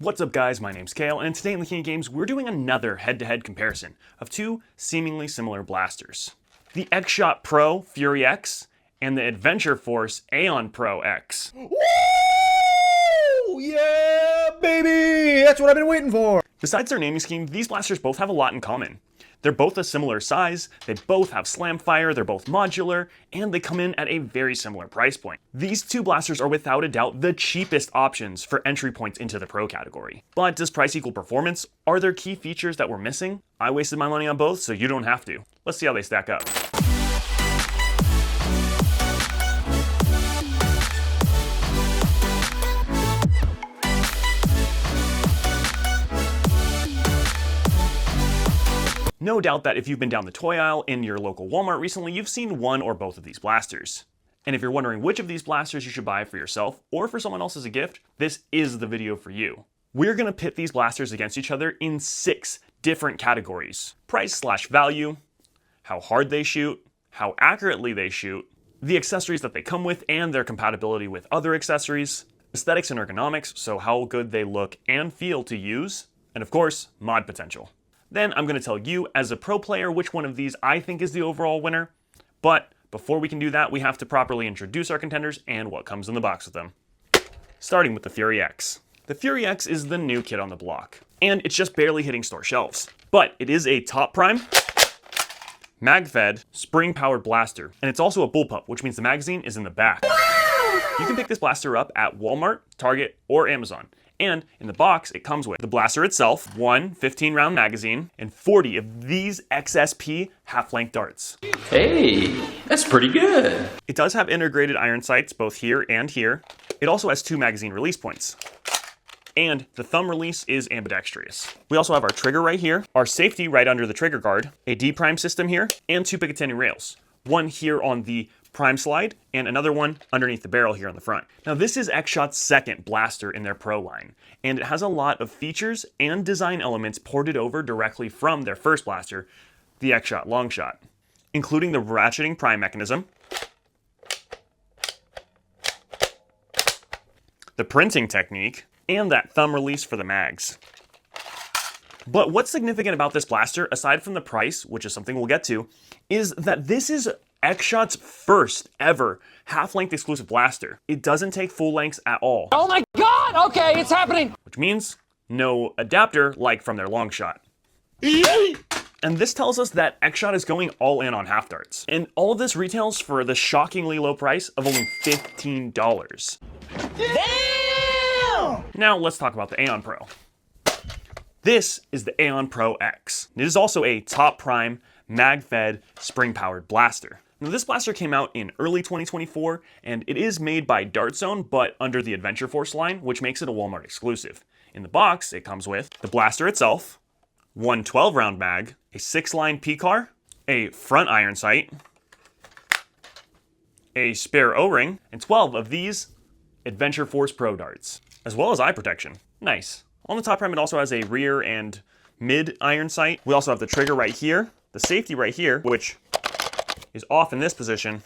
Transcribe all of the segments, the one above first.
What's up guys, my name's Kale, and today in the King of Games we're doing another head-to-head comparison of two seemingly similar blasters. The X-Shot Pro Fury X and the Adventure Force Aeon Pro X. Woo! Yeah, baby! That's what I've been waiting for! Besides their naming scheme, these blasters both have a lot in common. They're both a similar size, they both have slam fire, they're both modular, and they come in at a very similar price point. These two blasters are without a doubt the cheapest options for entry points into the pro category. But does price equal performance? Are there key features that we're missing? I wasted my money on both, so you don't have to. Let's see how they stack up. No doubt that if you've been down the toy aisle in your local Walmart recently, you've seen one or both of these blasters. And if you're wondering which of these blasters you should buy for yourself or for someone else as a gift, this is the video for you. We're gonna pit these blasters against each other in 6 different categories: price/value, how hard they shoot, how accurately they shoot, the accessories that they come with and their compatibility with other accessories, aesthetics and ergonomics, so how good they look and feel to use, and of course, mod potential. Then I'm going to tell you, as a pro player, which one of these I think is the overall winner. But before we can do that, we have to properly introduce our contenders and what comes in the box with them. Starting with the Fury X. The Fury X is the new kid on the block, and it's just barely hitting store shelves. But it is a top prime, mag-fed, spring-powered blaster, and it's also a bullpup, which means the magazine is in the back. You can pick this blaster up at Walmart, Target, or Amazon. And in the box, it comes with the blaster itself, one 15-round magazine, and 40 of these XSP half-length darts. Hey, that's pretty good. It does have integrated iron sights both here and here. It also has 2 magazine release points. And the thumb release is ambidextrous. We also have our trigger right here, our safety right under the trigger guard, a D-prime system here, and 2 Picatinny rails. One here on the prime slide, and another one underneath the barrel here on the front. Now this is X-Shot's second blaster in their pro line, and it has a lot of features and design elements ported over directly from their first blaster, the X-Shot Longshot, including the ratcheting prime mechanism, the printing technique, and that thumb release for the mags. But what's significant about this blaster, aside from the price, which is something we'll get to, is that this is X-Shot's first ever half-length exclusive blaster. It doesn't take full lengths at all. Oh my god! Okay, it's happening! Which means no adapter like from their Longshot. And this tells us that X-Shot is going all in on half darts. And all of this retails for the shockingly low price of only $15. Damn! Now let's talk about the Aeon Pro. This is the Aeon Pro X. It is also a top prime, mag-fed, spring-powered blaster. Now, this blaster came out in early 2024, and it is made by Dart Zone, but under the Adventure Force line, which makes it a Walmart exclusive. In the box, it comes with the blaster itself, one 12-round mag, a 6-line P-car, a front iron sight, a spare O-ring, and 12 of these Adventure Force Pro darts, as well as eye protection. Nice. On the top prime, it also has a rear and mid iron sight. We also have the trigger right here, the safety right here, which is off in this position,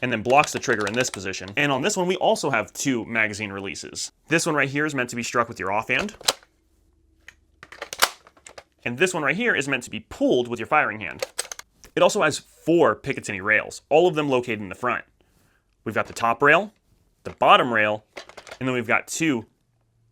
and then blocks the trigger in this position. And on this one, we also have 2 magazine releases. This one right here is meant to be struck with your offhand. And this one right here is meant to be pulled with your firing hand. It also has 4 Picatinny rails, all of them located in the front. We've got the top rail, the bottom rail, and then we've got 2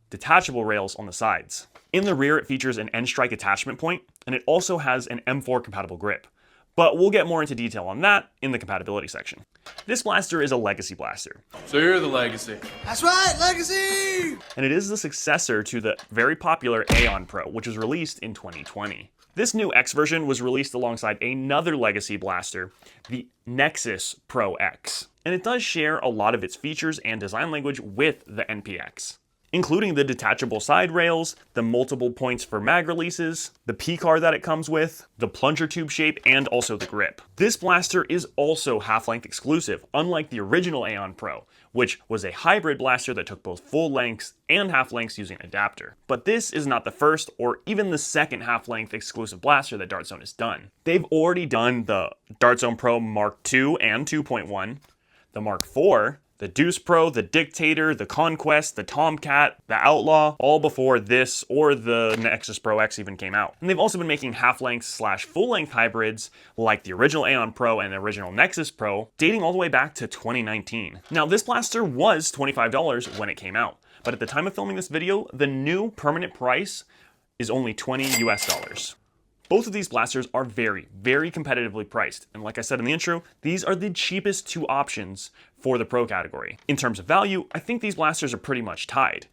detachable rails on the sides. In the rear, it features an end strike attachment point, and it also has an M4 compatible grip. But we'll get more into detail on that in the compatibility section. This blaster is a legacy blaster. So you're the legacy. That's right, Legacy! And it is the successor to the very popular Aeon Pro, which was released in 2020. This new X version was released alongside another legacy blaster, the Nexus Pro X. And it does share a lot of its features and design language with the NPX, including the detachable side rails, the multiple points for mag releases, the P-car that it comes with, the plunger tube shape, and also the grip. This blaster is also half-length exclusive, unlike the original Aeon Pro, which was a hybrid blaster that took both full lengths and half lengths using an adapter. But this is not the first or even the second half-length exclusive blaster that Dart Zone has done. They've already done the Dart Zone Pro Mark II and 2.1, the Mark IV, The Deuce Pro, the Dictator, the Conquest, the Tomcat, the Outlaw, all before this or the Nexus Pro X even came out. And they've also been making half-length / full-length hybrids like the original Aeon Pro and the original Nexus Pro, dating all the way back to 2019. Now, this blaster was $25 when it came out, but at the time of filming this video, the new permanent price is only $20 US. Both of these blasters are very, very competitively priced, and like I said in the intro, these are the cheapest two options for the Pro category. In terms of value, I think these blasters are pretty much tied.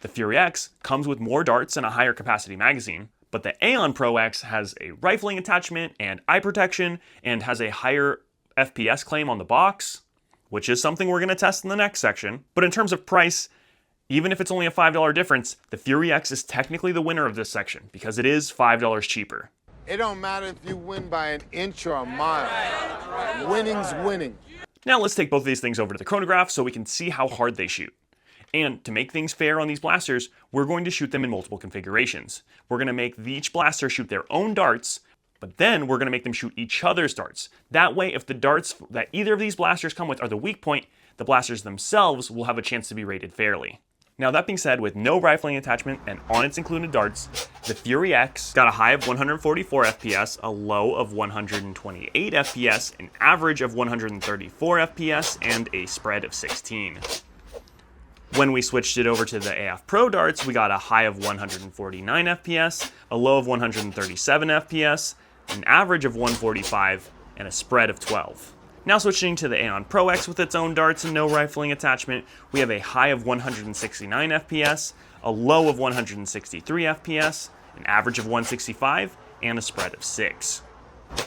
The Fury X comes with more darts and a higher capacity magazine, but the Aeon Pro X has a rifling attachment and eye protection and has a higher FPS claim on the box, which is something we're going to test in the next section. But in terms of price, even if it's only a $5 difference, the Fury X is technically the winner of this section because it is $5 cheaper. It don't matter if you win by an inch or a mile. Winning's winning. Now let's take both of these things over to the chronograph so we can see how hard they shoot. And to make things fair on these blasters, we're going to shoot them in multiple configurations. We're going to make each blaster shoot their own darts, but then we're going to make them shoot each other's darts. That way, if the darts that either of these blasters come with are the weak point, the blasters themselves will have a chance to be rated fairly. Now that being said, with no rifling attachment and on its included darts, the Fury X got a high of 144 FPS, a low of 128 FPS, an average of 134 FPS, and a spread of 16. When we switched it over to the AF Pro darts, we got a high of 149 FPS, a low of 137 FPS, an average of 145, and a spread of 12. Now switching to the Aeon Pro X with its own darts and no rifling attachment, we have a high of 169 FPS, a low of 163 FPS, an average of 165, and a spread of 6.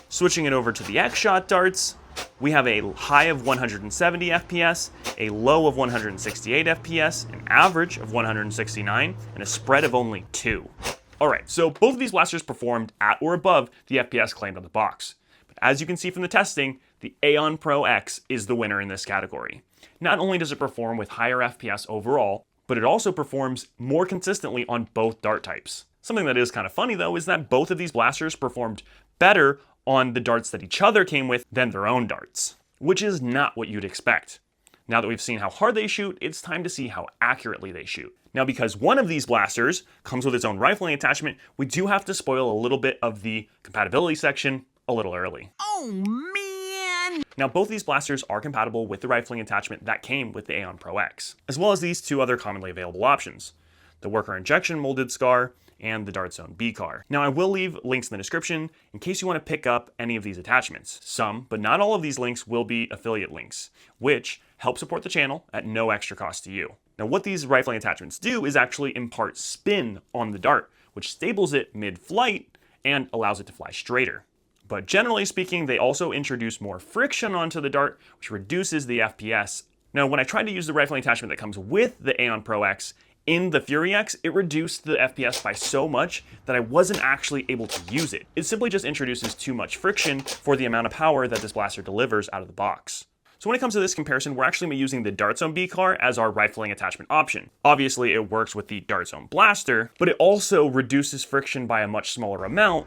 Switching it over to the X-Shot darts, we have a high of 170 FPS, a low of 168 FPS, an average of 169, and a spread of only 2. Alright, so both of these blasters performed at or above the FPS claimed on the box. But as you can see from the testing, the Aeon Pro X is the winner in this category. Not only does it perform with higher FPS overall, but it also performs more consistently on both dart types. Something that is kind of funny though is that both of these blasters performed better on the darts that each other came with than their own darts, which is not what you'd expect. Now that we've seen how hard they shoot, it's time to see how accurately they shoot. Now because one of these blasters comes with its own rifling attachment, we do have to spoil a little bit of the compatibility section a little early. Oh, man! Now both these blasters are compatible with the rifling attachment that came with the Aeon Pro X, as well as these two other commonly available options, the Worker Injection Molded Scar and the Dart Zone B-Car. Now I will leave links in the description in case you want to pick up any of these attachments. Some, but not all of these links will be affiliate links, which help support the channel at no extra cost to you. Now what these rifling attachments do is actually impart spin on the dart, which stables it mid-flight and allows it to fly straighter. But generally speaking, they also introduce more friction onto the dart, which reduces the FPS. Now, when I tried to use the rifling attachment that comes with the Aeon Pro X in the Fury X, it reduced the FPS by so much that I wasn't actually able to use it. It simply just introduces too much friction for the amount of power that this blaster delivers out of the box. So when it comes to this comparison, we're actually using the Dart Zone B-Car as our rifling attachment option. Obviously, it works with the Dart Zone blaster, but it also reduces friction by a much smaller amount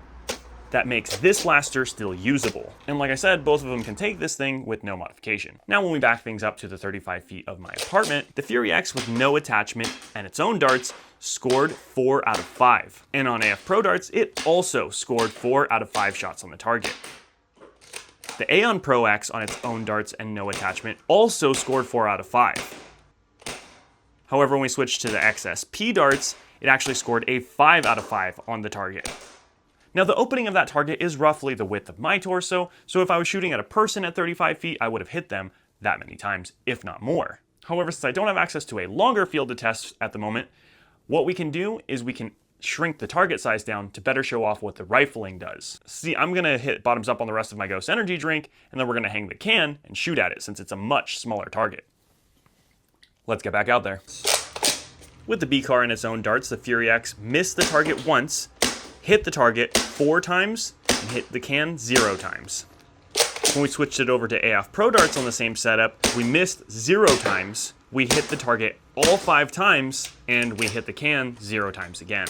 that makes this blaster still usable. And like I said, both of them can take this thing with no modification. Now when we back things up to the 35 feet of my apartment, the Fury X with no attachment and its own darts scored 4 out of 5. And on AF Pro darts, it also scored 4 out of 5 shots on the target. The Aeon Pro X on its own darts and no attachment also scored 4 out of 5. However, when we switch to the XSP darts, it actually scored a 5 out of 5 on the target. Now the opening of that target is roughly the width of my torso, so if I was shooting at a person at 35 feet, I would have hit them that many times, if not more. However, since I don't have access to a longer field to test at the moment, what we can do is we can shrink the target size down to better show off what the rifling does. See, I'm gonna hit bottoms up on the rest of my Ghost Energy drink, and then we're gonna hang the can and shoot at it since it's a much smaller target. Let's get back out there. With the B-Car and its own darts, the Fury X missed the target once, hit the target 4 times, and hit the can 0 times. When we switched it over to AF Pro darts on the same setup, we missed 0 times, we hit the target all 5 times, and we hit the can 0 times again.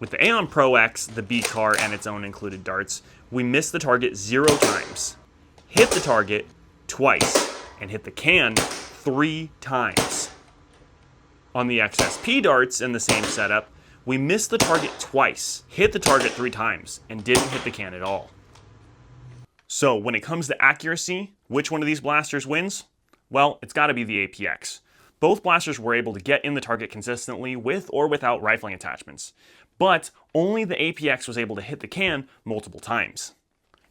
With the Aeon Pro X, the B-Car, and its own included darts, we missed the target 0 times, hit the target twice, and hit the can 3 times. On the XSP darts in the same setup, we missed the target twice, hit the target 3 times, and didn't hit the can at all. So when it comes to accuracy, which one of these blasters wins? Well, it's got to be the APX. Both blasters were able to get in the target consistently with or without rifling attachments, but only the APX was able to hit the can multiple times.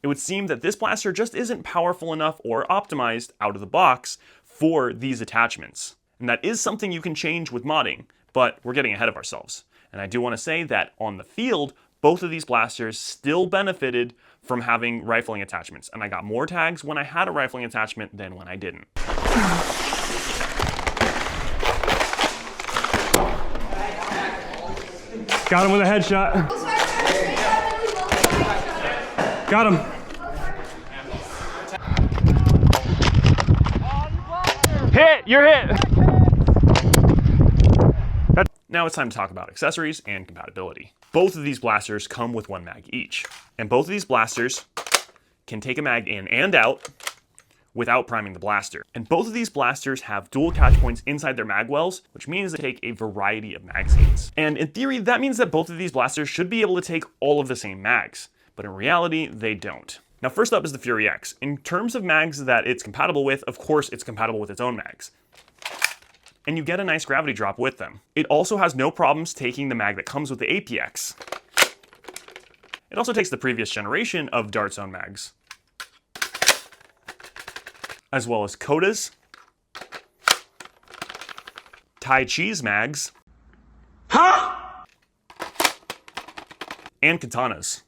It would seem that this blaster just isn't powerful enough or optimized out of the box for these attachments. And that is something you can change with modding, but we're getting ahead of ourselves. And I do want to say that on the field, both of these blasters still benefited from having rifling attachments, and I got more tags when I had a rifling attachment than when I didn't. Got him with a headshot. Got him. Hit! You're hit! Now it's time to talk about accessories and compatibility. Both of these blasters come with 1 mag each, and both of these blasters can take a mag in and out without priming the blaster. And both of these blasters have dual catch points inside their mag wells, which means they take a variety of magazines. And in theory, that means that both of these blasters should be able to take all of the same mags, but in reality, they don't. Now first up is the Fury X. In terms of mags that it's compatible with, of course it's compatible with its own mags. And you get a nice gravity drop with them. It also has no problems taking the mag that comes with the APX. It also takes the previous generation of Dart's own mags, as well as Koda's, Tai Chi's mags, and Katana's.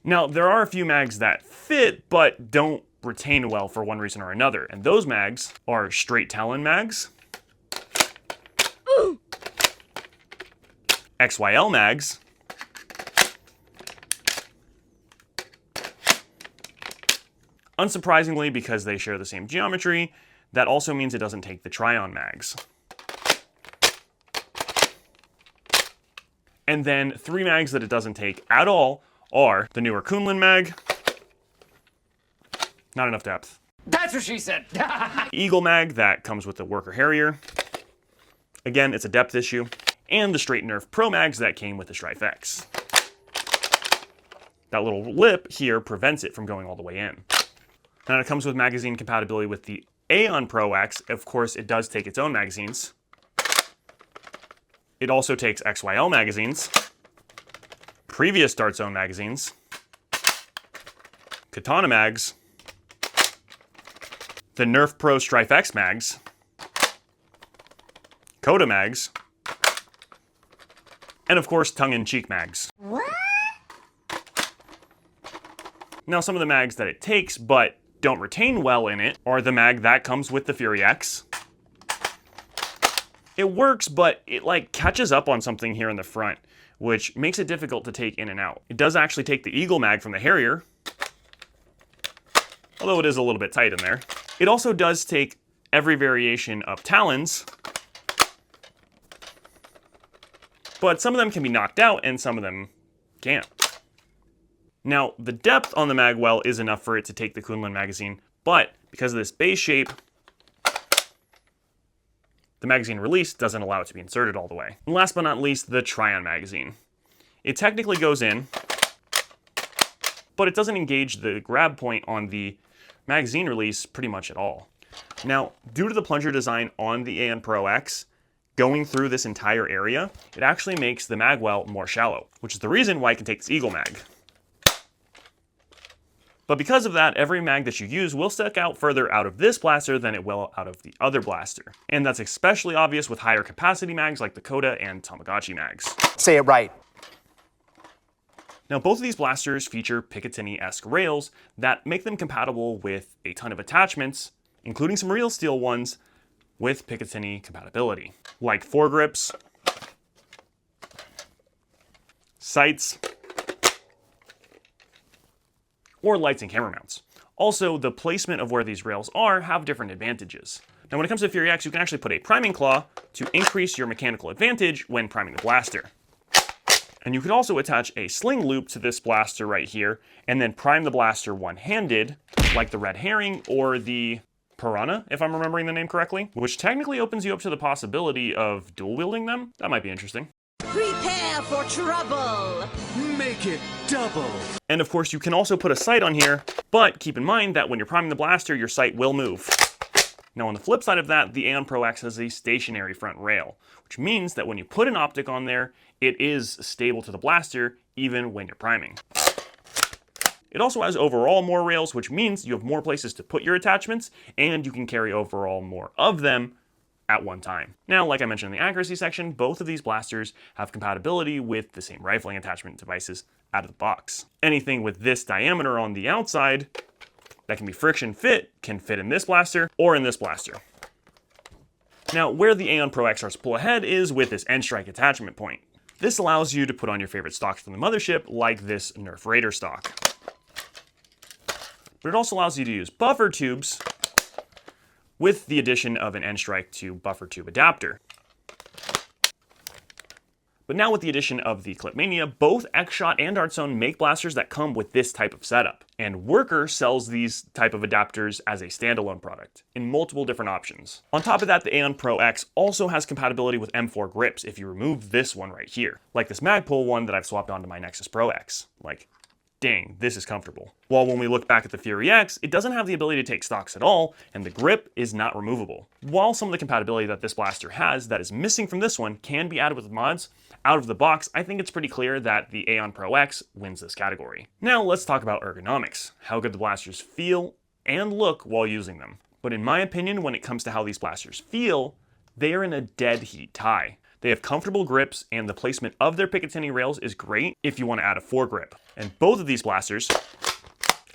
Now, there are a few mags that fit, but don't retain well for one reason or another, and those mags are straight Talon mags, XYL mags, unsurprisingly, because they share the same geometry, that also means it doesn't take the Tryon mags. And then 3 mags that it doesn't take at all are the newer Kunlun mag, not enough depth. That's what she said. Eagle mag that comes with the Worker Harrier. Again, it's a depth issue. And the straight Nerf Pro mags that came with the Strife X. That little lip here prevents it from going all the way in. Now it comes with magazine compatibility with the Aeon Pro X. Of course, it does take its own magazines. It also takes XYL magazines, previous Dart's own magazines, Katana mags, the Nerf Pro Strife X mags, Koda mags, and of course tongue-in-cheek mags. What? Now some of the mags that it takes but don't retain well in it are the mag that comes with the Fury X. It works, but it catches up on something here in the front, which makes it difficult to take in and out. It does actually take the Eagle mag from the Harrier, although it is a little bit tight in there. It also does take every variation of Talons, but some of them can be knocked out and some of them can't. Now, the depth on the mag well is enough for it to take the Kunlun magazine, but because of this base shape, the magazine release doesn't allow it to be inserted all the way. And last but not least, the Tryon magazine. It technically goes in, but it doesn't engage the grab point on the magazine release pretty much at all. Now, due to the plunger design on the Aeon Pro X, going through this entire area, it actually makes the mag well more shallow, which is the reason why it can take this Eagle mag. But because of that, every mag that you use will stick out further out of this blaster than it will out of the other blaster. And that's especially obvious with higher capacity mags like the Koda and Tamagotchi mags. Say it right. Now, both of these blasters feature Picatinny-esque rails that make them compatible with a ton of attachments, including some real steel ones with Picatinny compatibility, like foregrips, sights, or lights and camera mounts. Also, the placement of where these rails are have different advantages. Now, when it comes to Fury X, you can actually put a priming claw to increase your mechanical advantage when priming the blaster. And you could also attach a sling loop to this blaster right here, and then prime the blaster one-handed, like the Red Herring or the Piranha, if I'm remembering the name correctly, which technically opens you up to the possibility of dual wielding them. That might be interesting. Prepare for trouble! Make it double. And of course, you can also put a sight on here, but keep in mind that when you're priming the blaster, your sight will move. Now on the flip side of that, the Aeon Pro X has a stationary front rail, which means that when you put an optic on there, it is stable to the blaster even when you're priming. It also has overall more rails, which means you have more places to put your attachments, and you can carry overall more of them at one time. Now, like I mentioned in the accuracy section, both of these blasters have compatibility with the same rifling attachment devices out of the box. Anything with this diameter on the outside that can be friction fit can fit in this blaster or in this blaster. Now, where the Aeon Pro X starts to pull ahead is with this end strike attachment point. This allows you to put on your favorite stocks from the mothership, like this Nerf Raider stock. But it also allows you to use buffer tubes with the addition of an end strike to buffer tube adapter. But now with the addition of the Clipmania, both X-Shot and Artzone make blasters that come with this type of setup. And Worker sells these type of adapters as a standalone product in multiple different options. On top of that, the Aeon Pro X also has compatibility with M4 grips if you remove this one right here, like this Magpul one that I've swapped onto my Nexus Pro X. Like, dang, this is comfortable. While when we look back at the Fury X, it doesn't have the ability to take stocks at all, and the grip is not removable. While some of the compatibility that this blaster has that is missing from this one can be added with mods, out of the box, I think it's pretty clear that the Aeon Pro X wins this category. Now let's talk about ergonomics, how good the blasters feel and look while using them. But in my opinion, when it comes to how these blasters feel, they are in a dead heat tie. They have comfortable grips, and the placement of their Picatinny rails is great if you want to add a foregrip. And both of these blasters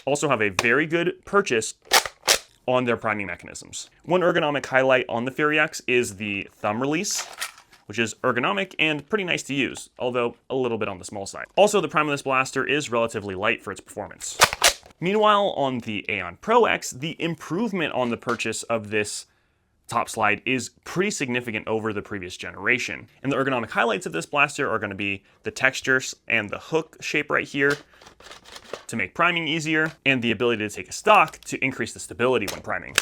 also have a very good purchase on their priming mechanisms. One ergonomic highlight on the Fury X is the thumb release, which is ergonomic and pretty nice to use, although a little bit on the small side. Also, the prime of this blaster is relatively light for its performance. Meanwhile, on the Aeon Pro X, the improvement on the purchase of this top slide is pretty significant over the previous generation. And the ergonomic highlights of this blaster are going to be the textures and the hook shape right here to make priming easier, and the ability to take a stock to increase the stability when priming.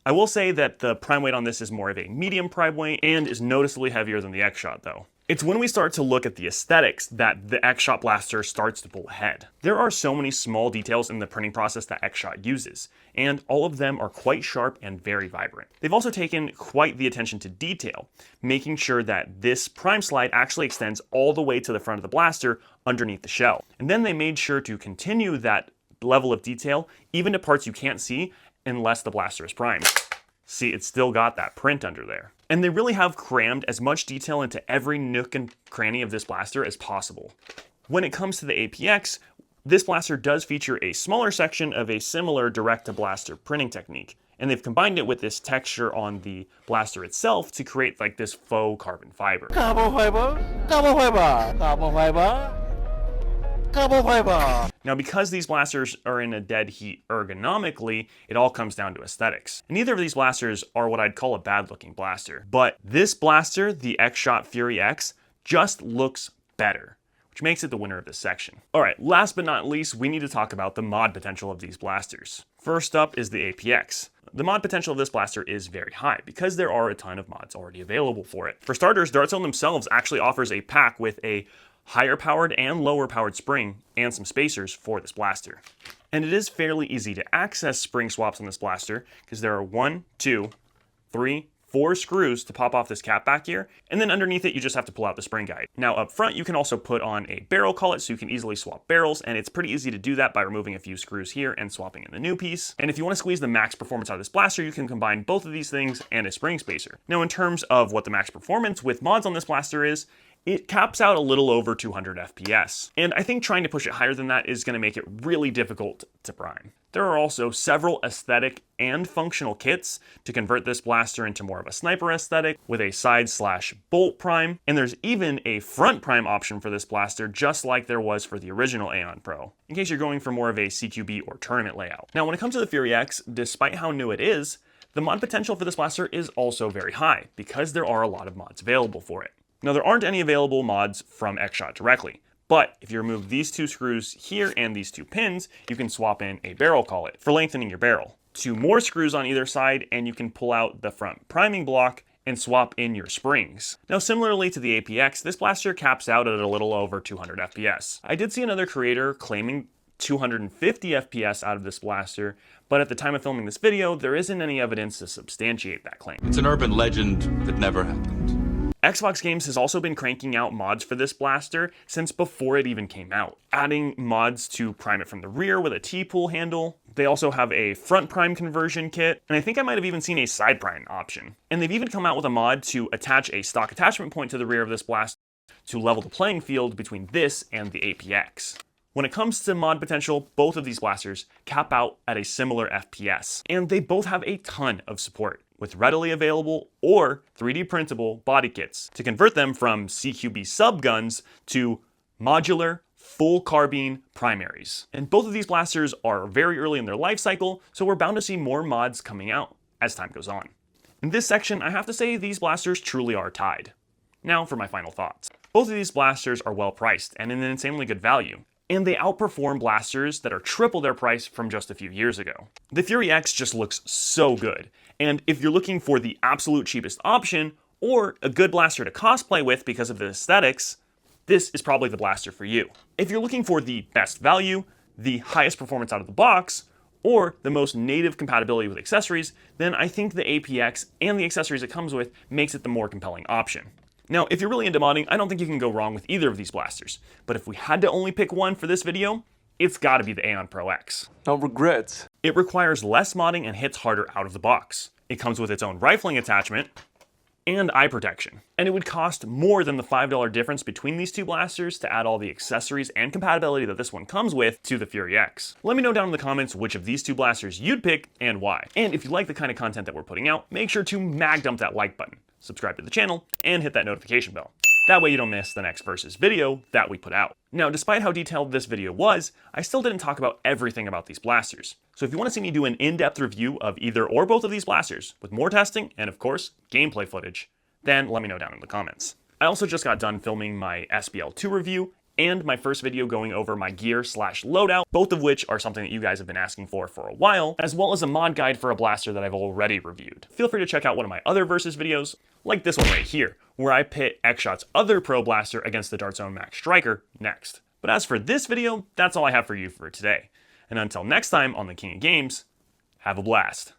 I will say that the prime weight on this is more of a medium prime weight and is noticeably heavier than the X-Shot though. It's when we start to look at the aesthetics that the X-Shot blaster starts to pull ahead. There are so many small details in the printing process that X-Shot uses, and all of them are quite sharp and very vibrant. They've also taken quite the attention to detail, making sure that this prime slide actually extends all the way to the front of the blaster underneath the shell. And then they made sure to continue that level of detail even to parts you can't see unless the blaster is primed. See, it's still got that print under there. And they really have crammed as much detail into every nook and cranny of this blaster as possible. When it comes to the APX, this blaster does feature a smaller section of a similar direct-to-blaster printing technique, and they've combined it with this texture on the blaster itself to create like this faux carbon fiber. Carbon fiber, carbon fiber, carbon fiber, carbon fiber. Now, because these blasters are in a dead heat ergonomically, it all comes down to aesthetics. And neither of these blasters are what I'd call a bad-looking blaster. But this blaster, the X-Shot Fury X, just looks better, which makes it the winner of this section. All right, last but not least, we need to talk about the mod potential of these blasters. First up is the APX. The mod potential of this blaster is very high because there are a ton of mods already available for it. For starters, Artzone themselves actually offers a pack with a higher powered and lower powered spring and some spacers for this blaster. And it is fairly easy to access spring swaps on this blaster because there are 1, 2, 3, 4 screws to pop off this cap back here, and then underneath it you just have to pull out the spring guide. Now up front you can also put on a barrel collet so you can easily swap barrels, and it's pretty easy to do that by removing a few screws here and swapping in the new piece. And if you want to squeeze the max performance out of this blaster, you can combine both of these things and a spring spacer. Now in terms of what the max performance with mods on this blaster is, it caps out a little over 200 FPS. And I think trying to push it higher than that is going to make it really difficult to prime. There are also several aesthetic and functional kits to convert this blaster into more of a sniper aesthetic with a side/bolt prime, and there's even a front prime option for this blaster just like there was for the original Aeon Pro, in case you're going for more of a CQB or tournament layout. Now when it comes to the Fury X, despite how new it is, the mod potential for this blaster is also very high because there are a lot of mods available for it. Now, there aren't any available mods from X-Shot directly, but if you remove these two screws here and these two pins, you can swap in a barrel collet for lengthening your barrel. 2 more screws on either side, and you can pull out the front priming block and swap in your springs. Now, similarly to the APX, this blaster caps out at a little over 200 FPS. I did see another creator claiming 250 FPS out of this blaster, but at the time of filming this video, there isn't any evidence to substantiate that claim. It's an urban legend that never happened. Xbox Games has also been cranking out mods for this blaster since before it even came out, adding mods to prime it from the rear with a T-pull handle. They also have a front prime conversion kit, and I think I might have even seen a side prime option. And they've even come out with a mod to attach a stock attachment point to the rear of this blaster to level the playing field between this and the APX. When it comes to mod potential, both of these blasters cap out at a similar FPS, and they both have a ton of support, with readily available or 3D printable body kits to convert them from CQB subguns to modular, full carbine primaries. And both of these blasters are very early in their life cycle, so we're bound to see more mods coming out as time goes on. In this section, I have to say these blasters truly are tied. Now for my final thoughts. Both of these blasters are well priced and in an insanely good value, and they outperform blasters that are triple their price from just a few years ago. The Fury X just looks so good, and if you're looking for the absolute cheapest option, or a good blaster to cosplay with because of the aesthetics, this is probably the blaster for you. If you're looking for the best value, the highest performance out of the box, or the most native compatibility with accessories, then I think the APX and the accessories it comes with makes it the more compelling option. Now, if you're really into modding, I don't think you can go wrong with either of these blasters, but if we had to only pick one for this video, it's gotta be the Aeon Pro X. No regrets. It requires less modding and hits harder out of the box. It comes with its own rifling attachment and eye protection, and it would cost more than the $5 difference between these two blasters to add all the accessories and compatibility that this one comes with to the Fury X. Let me know down in the comments which of these two blasters you'd pick and why. And if you like the kind of content that we're putting out, make sure to mag dump that like button, subscribe to the channel, and hit that notification bell. That way you don't miss the next Versus video that we put out. Now, despite how detailed this video was, I still didn't talk about everything about these blasters. So if you want to see me do an in-depth review of either or both of these blasters, with more testing and of course, gameplay footage, then let me know down in the comments. I also just got done filming my SBL2 review and my first video going over my gear/loadout, both of which are something that you guys have been asking for a while, as well as a mod guide for a blaster that I've already reviewed. Feel free to check out one of my other Versus videos, like this one right here, where I pit X-Shot's other Pro Blaster against the Dart Zone Max Striker next. But as for this video, that's all I have for you for today. And until next time on the King of Games, have a blast.